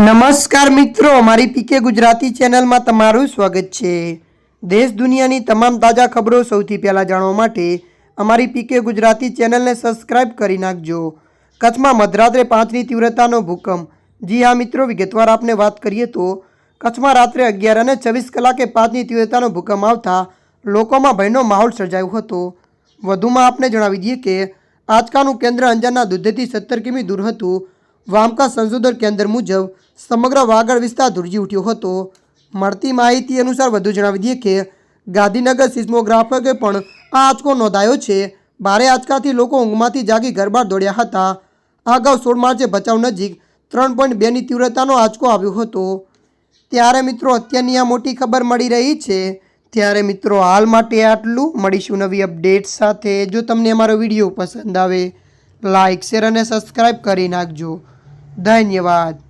નમસ્કાર મિત્રો, અમારી પીકે ગુજરાતી ચેનલમાં તમારું સ્વાગત છે। દેશ દુનિયાની તમામ તાજા ખબરો સૌથી પહેલાં જાણવા માટે અમારી પીકે ગુજરાતી ચેનલને સબસ્ક્રાઇબ કરી નાખજો। કચ્છમાં મધરાત્રે 5ની તીવ્રતાનો ભૂકંપ। જી હા મિત્રો, વિગતવાર આપણે વાત કરીએ તો કચ્છમાં રાત્રે 11:26 કલાકે 5ની તીવ્રતાનો ભૂકંપ આવતા લોકોમાં ભયનો માહોલ સર્જાયો હતો। વધુમાં આપણે જણાવી દઈએ કે આંચકાનું કેન્દ્ર અંજારના દુધેથી 17 કિમી દૂર હતું। વામકા સંશોધન કેન્દ્ર મુજબ સમગ્ર વાગડ વિસ્તાર ધ્રુજી ઉઠ્યો હતો। મળતી માહિતી અનુસાર વધુ જણાવી દઈએ કે ગાંધીનગર સિસ્મોગ્રાફકે પણ આ આંચકો નોંધાયો છે। ભારે આંચકાથી લોકો ઊંઘમાંથી જાગી ઘર બહાર દોડ્યા હતા। આ અગાઉ 16 માર્ચે ભચાઉ નજીક 3.2ની તીવ્રતાનો આંચકો આવ્યો હતો। ત્યારે મિત્રો અત્યારની આ મોટી ખબર મળી રહી છે। ત્યારે મિત્રો હાલ માટે આટલું। મળીશું નવી અપડેટ સાથે। જો તમને અમારો વિડીયો પસંદ આવે લાઇક શેર અને સબસ્ક્રાઇબ કરી નાખજો। ધન્યવાદ।